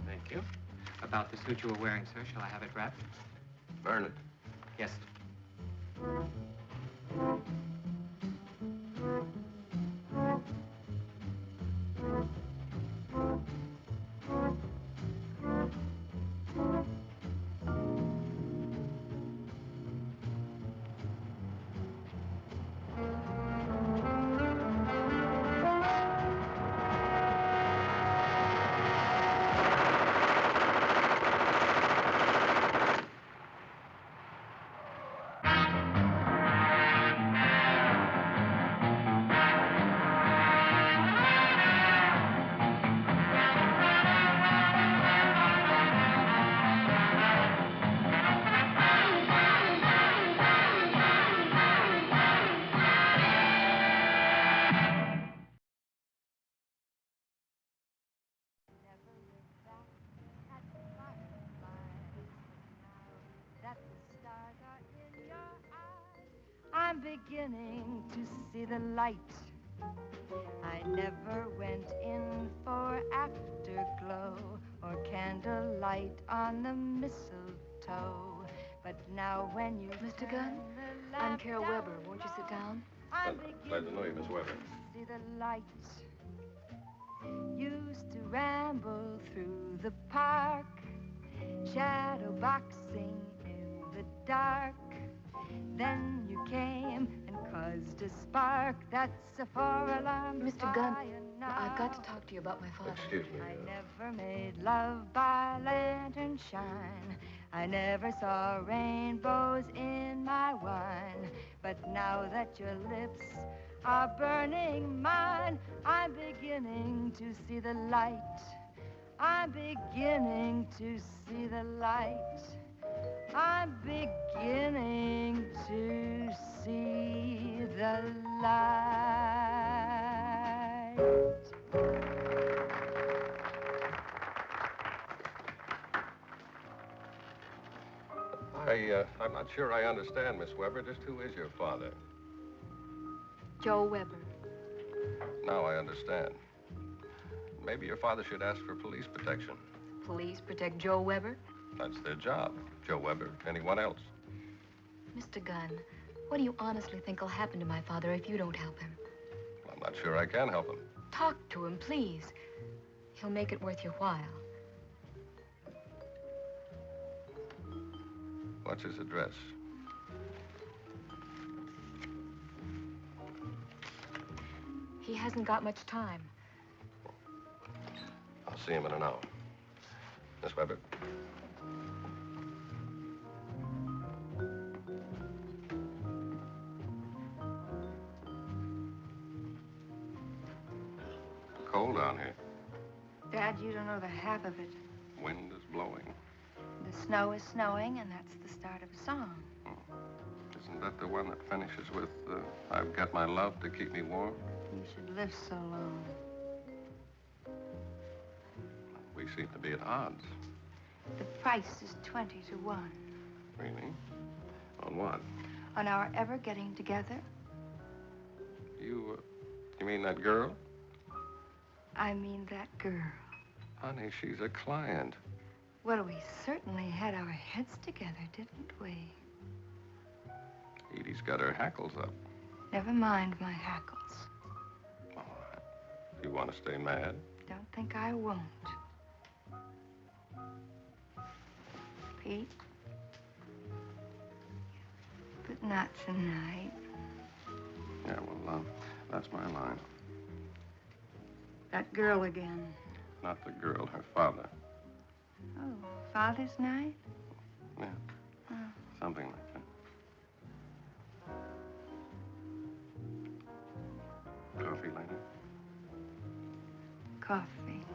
Thank you. About the suit you were wearing, sir, shall I have it wrapped? Burn it. Yes. I'm beginning to see the light. I never went in for afterglow or candlelight on the mistletoe. But now when you... Mr. Gunn, I'm Carol Weber. Won't you sit down? I'm Glad to know you, Miss Weber. See the light. Used to ramble through the park, shadow boxing in the dark. Then you came and caused a spark. That's a four-alarm. Mr. Gunn, I've got to talk to you about my father. Excuse me. I never made love by lantern shine. I never saw rainbows in my wine. But now that your lips are burning mine, I'm beginning to see the light. I'm beginning to see the light. I'm beginning to see the light. I'm not sure I understand, Miss Weber. Just who is your father? Joe Weber. Now I understand. Maybe your father should ask for police protection. Police protect Joe Weber? That's their job. Joe Weber, anyone else. Mr. Gunn, what do you honestly think will happen to my father if you don't help him? I'm not sure I can help him. Talk to him, please. He'll make it worth your while. What's his address? He hasn't got much time. I'll see him in an hour. Miss Weber? Cold down here. Dad, you don't know the half of it. Wind is blowing. The snow is snowing, and that's the start of a song. Isn't that the one that finishes with, I've got my love to keep me warm? You should live so long. We seem to be at odds. The price is 20 to 1. Really? On what? On our ever getting together. You mean that girl? I mean that girl. Honey, she's a client. Well, we certainly had our heads together, didn't we? Edie's got her hackles up. Never mind my hackles. All right. You want to stay mad? Don't think I won't. Pete? But not tonight. Yeah, well, that's my line. That girl again. Not the girl, her father. Oh, Father's night? Yeah. Oh. Something like that. Coffee, lady? Coffee.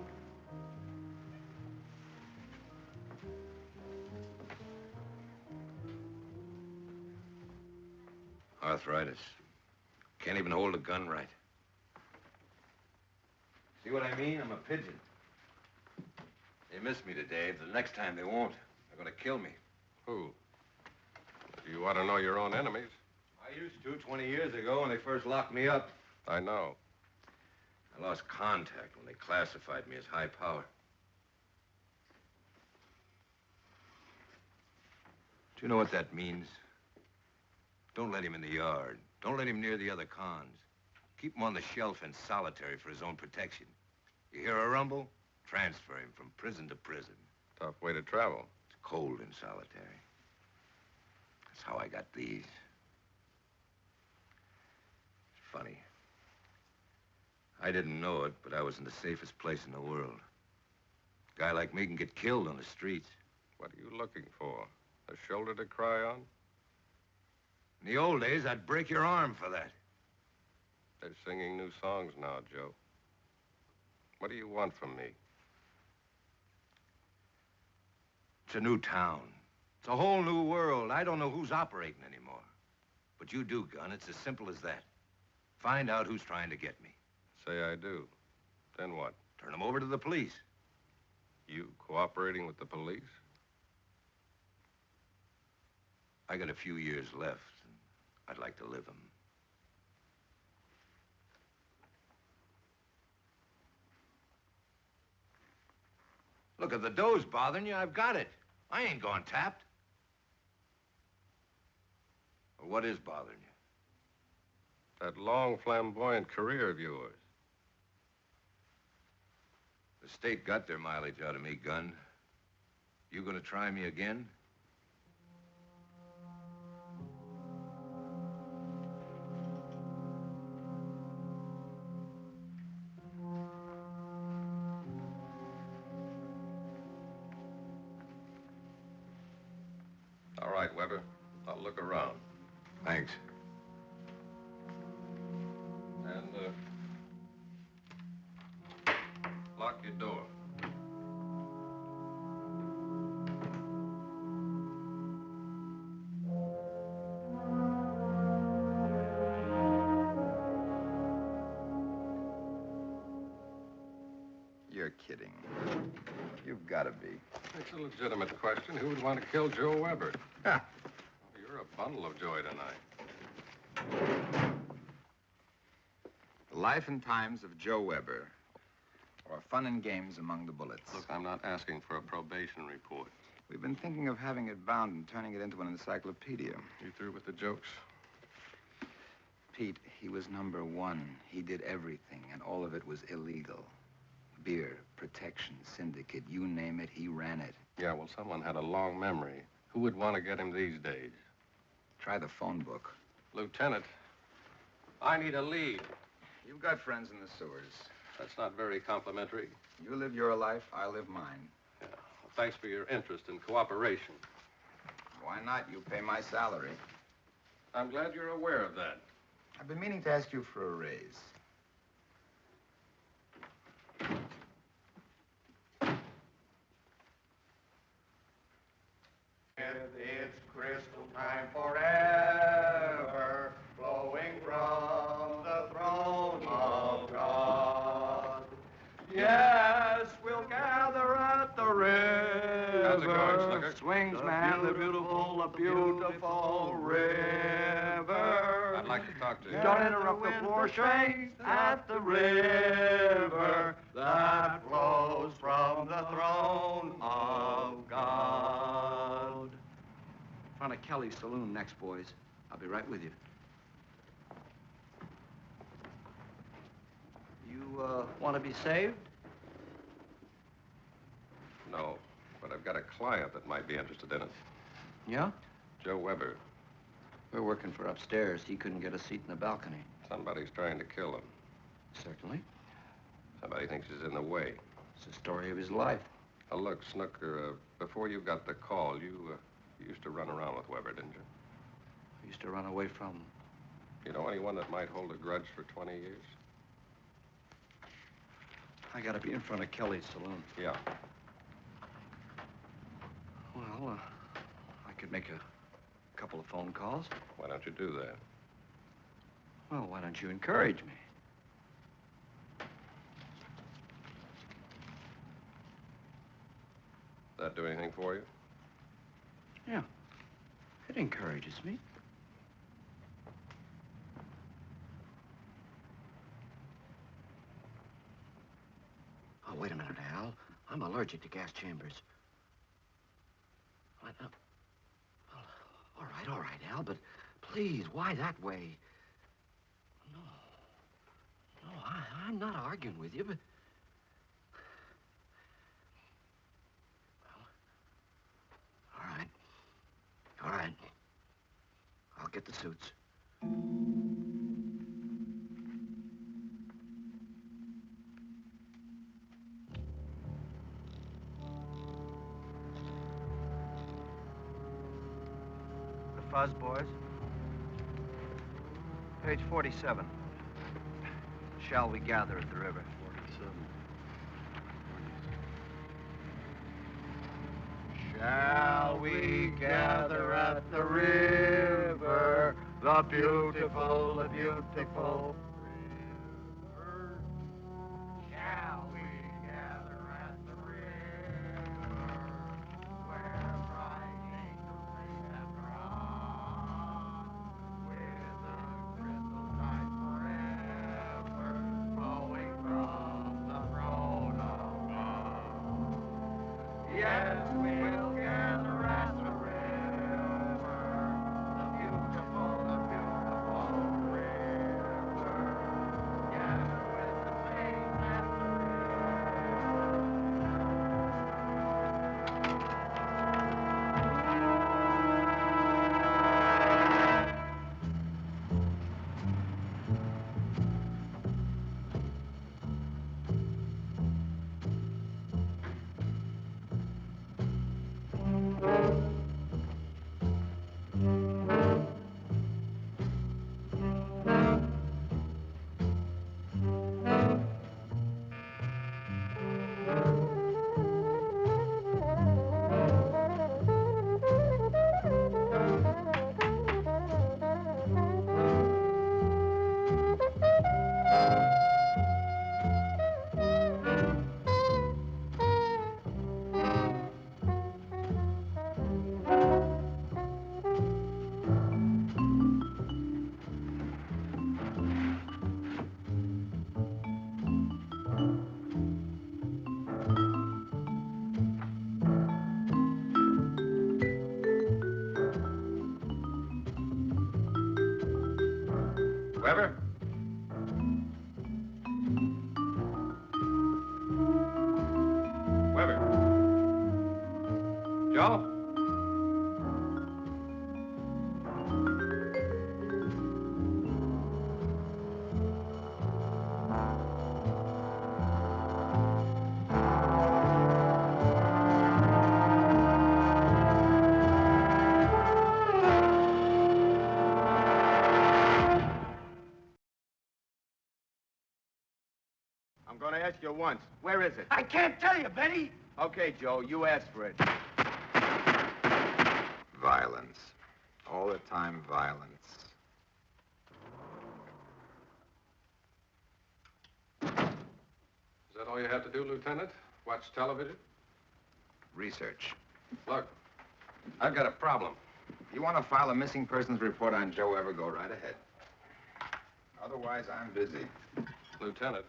Arthritis. Can't even hold a gun right. See what I mean? I'm a pigeon. They missed me today, but the next time they won't. They're gonna kill me. Who? You ought to know your own enemies. I used to 20 years ago when they first locked me up. I know. I lost contact when they classified me as high power. Do you know what that means? Don't let him in the yard. Don't let him near the other cons. Keep him on the shelf in solitary for his own protection. You hear a rumble? Transfer him from prison to prison. Tough way to travel. It's cold in solitary. That's how I got these. It's funny. I didn't know it, but I was in the safest place in the world. A guy like me can get killed on the streets. What are you looking for? A shoulder to cry on? In the old days, I'd break your arm for that. They're singing new songs now, Joe. What do you want from me? It's a new town. It's a whole new world. I don't know who's operating anymore. But you do, Gunn. It's as simple as that. Find out who's trying to get me. Say I do. Then what? Turn them over to the police. You cooperating with the police? I got a few years left, and I'd like to live them. Look, if the dough's bothering you, I've got it. I ain't gone tapped. Well, what is bothering you? That long, flamboyant career of yours. The state got their mileage out of me, Gunn. You gonna try me again? All right, Weber. I'll look around. Thanks. And, lock your door. You're kidding. You've got to be. It's a legitimate question. Who would want to kill Joe Weber? Ha! You're a bundle of joy tonight. The life and times of Joe Weber, or fun and games among the bullets. Look, I'm not asking for a probation report. We've been thinking of having it bound and turning it into an encyclopedia. You through with the jokes? Pete, he was number one. He did everything, and all of it was illegal. Beer, protection, syndicate, you name it, he ran it. Yeah, well, someone had a long memory. Who would want to get him these days? Try the phone book. Lieutenant, I need a lead. You've got friends in the sewers. That's not very complimentary. You live your life, I live mine. Yeah. Well, thanks for your interest and cooperation. Why not? You pay my salary. I'm glad you're aware of that. I've been meaning to ask you for a raise. It's crystal time forever, flowing from the throne of God. Yes, we'll gather at the river. How's it going, Slicker? Swings, man, the beautiful river. I'd like to talk to you. Don't interrupt the floor swings at the river that flows from the throne of God. Front of Kelly's saloon next, boys. I'll be right with you. You, want to be saved? No, but I've got a client that might be interested in it. Yeah? Joe Weber. We're working for upstairs. He couldn't get a seat in the balcony. Somebody's trying to kill him. Certainly. Somebody thinks he's in the way. It's the story of his life. Look, Snooker, before you got the call, you used to run around with Weber, didn't you? I used to run away from him. You know anyone that might hold a grudge for 20 years? I gotta be in front of Kelly's saloon. Yeah. Well, I could make a couple of phone calls. Why don't you do that? Well, why don't you encourage me? That do anything for you? Yeah. It encourages me. Oh, wait a minute, Al. I'm allergic to gas chambers. All right, Al, but please, why that way? No, I'm not arguing with you, but... Well, all right. I'll get the suits. Fuzz, boys. Page 47. Shall we gather at the river? 47. Shall we gather at the river, the beautiful, the beautiful river? Shall we gather at the river, where bright angels sing and rock, with the crystal tide forever flowing from the throne of God? Yes, we will gather at the river, the beautiful river. Yes, with the saints at the Weber? Weber? Joe? I'm going to ask you once. Where is it? I can't tell you, Betty. Okay, Joe, you asked for it. Violence. All the time, violence. Is that all you have to do, Lieutenant? Watch television? Research. Look, I've got a problem. You want to file a missing persons report on Joe Ever, go right ahead. Otherwise, I'm busy. Lieutenant,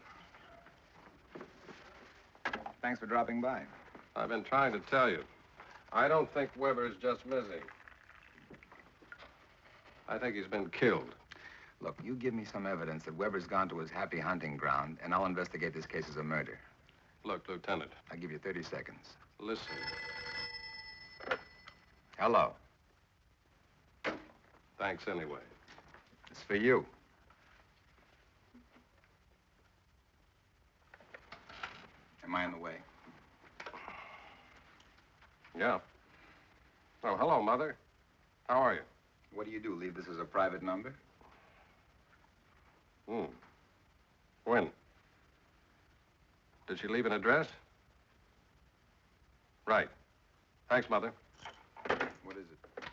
Thanks for dropping by. I've been trying to tell you. I don't think Weber's just missing. I think he's been killed. Look, you give me some evidence that Weber's gone to his happy hunting ground, and I'll investigate this case as a murder. Look, Lieutenant. I'll give you 30 seconds. Listen. Hello. Thanks anyway. It's for you. Am I in the way? Yeah. Oh, hello, Mother. How are you? What do you do? Leave this as a private number? When? Did she leave an address? Right. Thanks, Mother. What is it?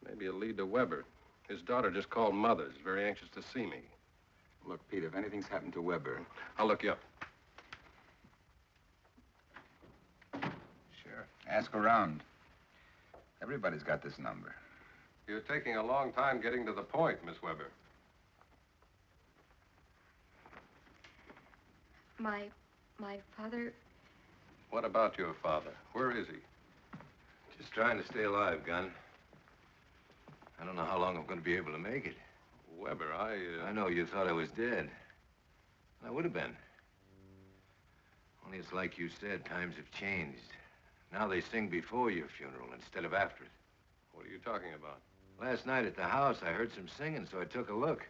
Maybe a lead to Weber. His daughter just called Mother. She's very anxious to see me. Look, Pete, if anything's happened to Weber... I'll look you up. Sure. Ask around. Everybody's got this number. You're taking a long time getting to the point, Miss Weber. My father... What about your father? Where is he? Just trying to stay alive, Gunn. I don't know how long I'm going to be able to make it. Weber, I know you thought I was dead. I would have been. Only it's like you said, times have changed. Now they sing before your funeral instead of after it. What are you talking about? Last night at the house, I heard some singing, so I took a look.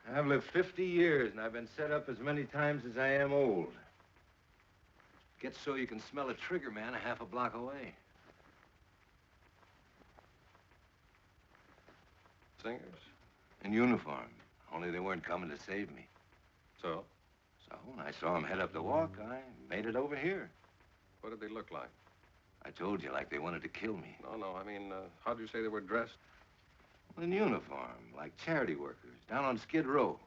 I've lived 50 years, and I've been set up as many times as I am old. Gets so you can smell a trigger man a half a block away. Singers? In uniform. Only they weren't coming to save me. So? So, when I saw them head up the walk, I made it over here. What did they look like? I told you, like they wanted to kill me. No, I mean, how'd you say they were dressed? In uniform, like charity workers, down on Skid Row.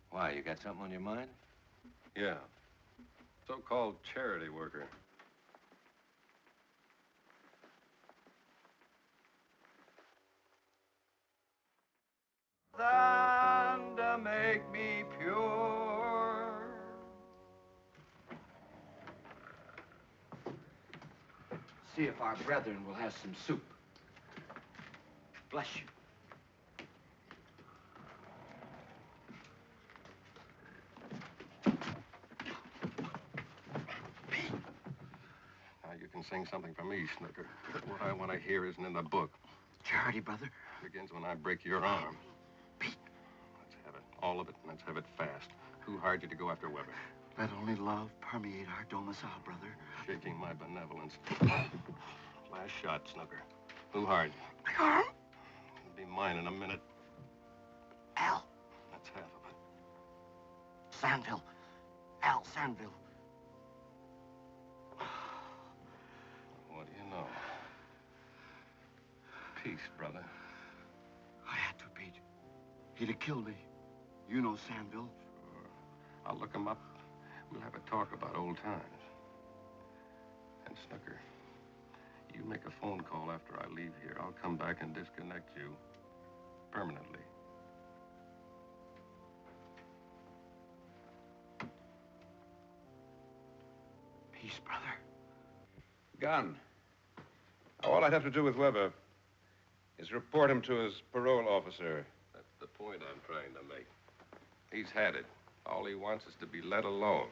Why, you got something on your mind? Yeah. So-called charity worker. Than to make me pure. See if our brethren will have some soup. Bless you. Now, you can sing something for me, Snooker. What I want to hear isn't in the book. Charity, brother. It begins when I break your arm. Let's have it. All of it, and let's have it fast. Who hired you to go after Weber? Let only love permeate our domicile, brother. Shaking my benevolence. Last shot, Snooker. Who hired you? My arm? It'll be mine in a minute. Al. That's half of it. Sandville. Al Sandville. What do you know? Peace, brother. I had to, Pete. He'd have killed me. You know Sandville. Sure. I'll look him up. We'll have a talk about old times. And Snooker, you make a phone call after I leave here. I'll come back and disconnect you permanently. Peace, brother. Gunn. All I'd have to do with Weber is report him to his parole officer. That's the point I'm trying to make. He's had it. All he wants is to be let alone.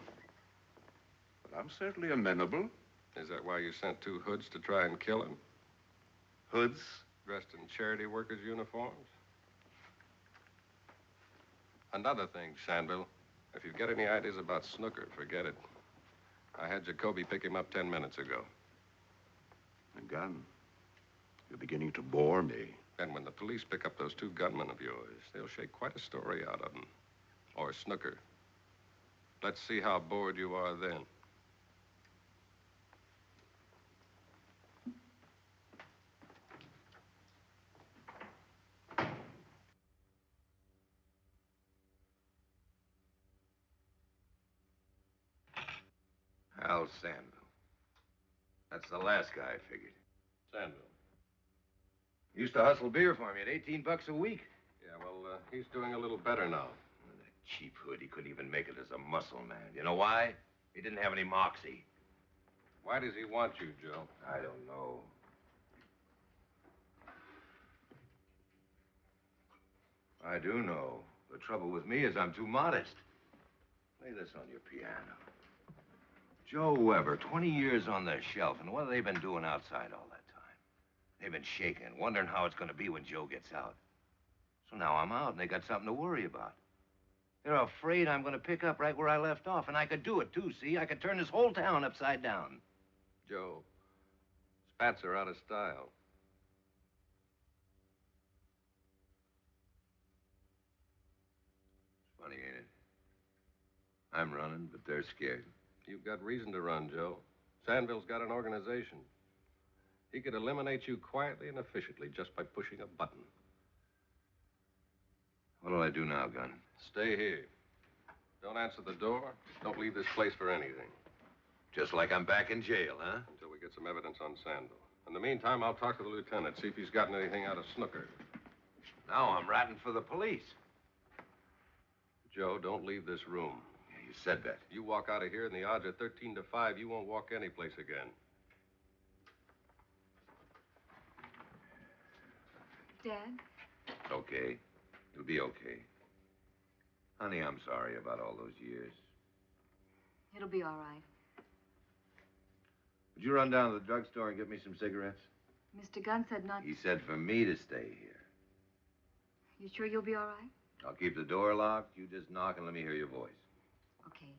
But I'm certainly amenable. Is that why you sent 2 hoods to try and kill him? Hoods? Dressed in charity workers' uniforms? Another thing, Sandville. If you get any ideas about Snooker, forget it. I had Jacoby pick him up 10 minutes ago. Gunn, you're beginning to bore me. And when the police pick up those 2 gunmen of yours, they'll shake quite a story out of them. Or Snooker. Let's see how bored you are then. Al Sandville. That's the last guy I figured. Sandville. Used to hustle beer for me at $18 a week. Yeah, well, he's doing a little better now. That cheap hood, he couldn't even make it as a muscle man. You know why? He didn't have any moxie. Why does he want you, Joe? I don't know. I do know. The trouble with me is I'm too modest. Lay this on your piano. Joe Weber, 20 years on the shelf, and what have they been doing outside all that time? They've been shaking, wondering how it's going to be when Joe gets out. So now I'm out, and they got something to worry about. They're afraid I'm going to pick up right where I left off, and I could do it, too, see? I could turn this whole town upside down. Joe, spats are out of style. It's funny, ain't it? I'm running, but they're scared. You've got reason to run, Joe. Sandville's got an organization. He could eliminate you quietly and efficiently just by pushing a button. What'll I do now, Gunn? Stay here. Don't answer the door. Don't leave this place for anything. Just like I'm back in jail, huh? Until we get get some evidence on Sandal. In the meantime, I'll talk to the lieutenant, see if he's gotten anything out of Snooker. Now I'm ratting for the police. Joe, don't leave this room. Yeah, you said that. You walk out of here, and the odds are 13 to 5. You won't walk any place again. Dad? It's okay. It'll be okay. Honey, I'm sorry about all those years. It'll be all right. Would you run down to the drugstore and get me some cigarettes? Mr. Gunn said not... He said for me to stay here. You sure you'll be all right? I'll keep the door locked. You just knock and let me hear your voice. Okay.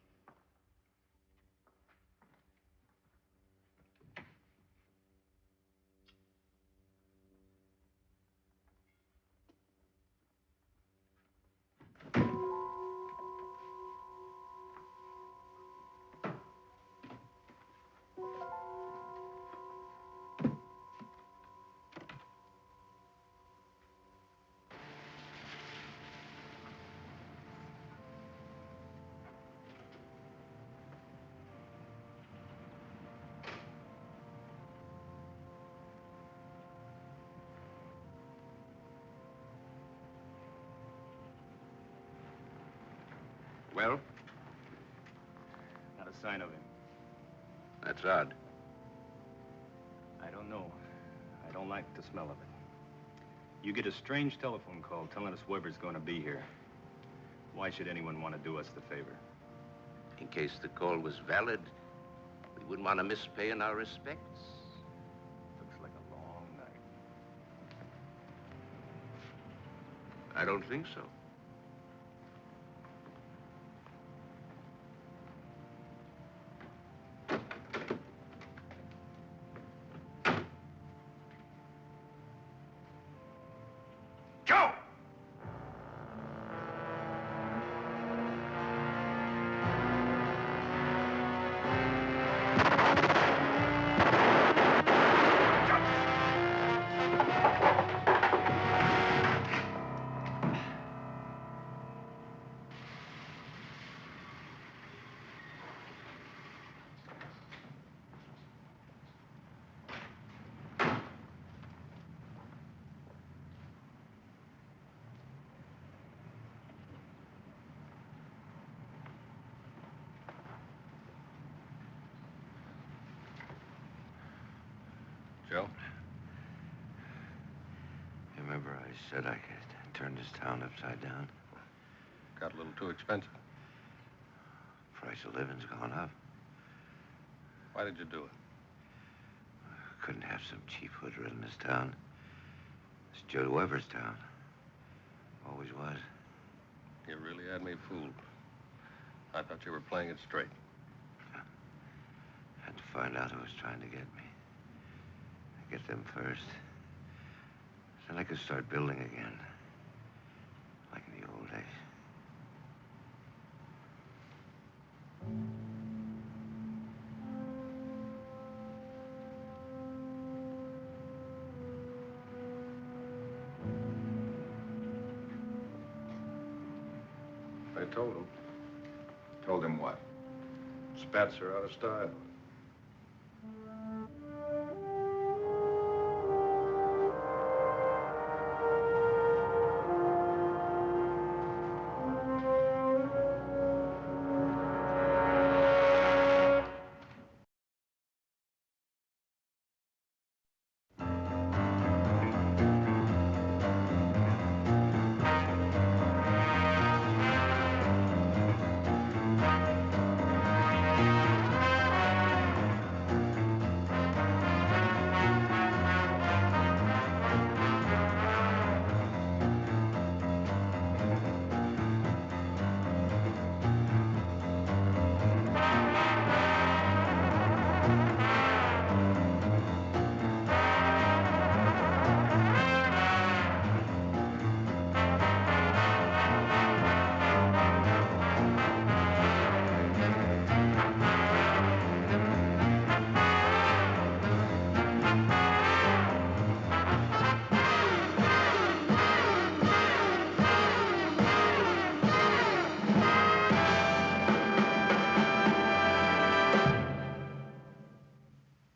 Well? Not a sign of him. That's odd. I don't know. I don't like the smell of it. You get a strange telephone call telling us Weber's going to be here. Why should anyone want to do us the favor? In case the call was valid, we wouldn't want to miss paying our respects. Looks like a long night. I don't think so. Joe? You remember I said I could turn this town upside down? Got a little too expensive. Price of living's gone up. Why did you do it? Couldn't have some cheap hood in this town. It's Joe Weber's town. Always was. You really had me fooled. I thought you were playing it straight. Had to find out who was trying to get me. Get them first. Then I could start building again. Like in the old days. I told him. Told him what? Spats are out of style.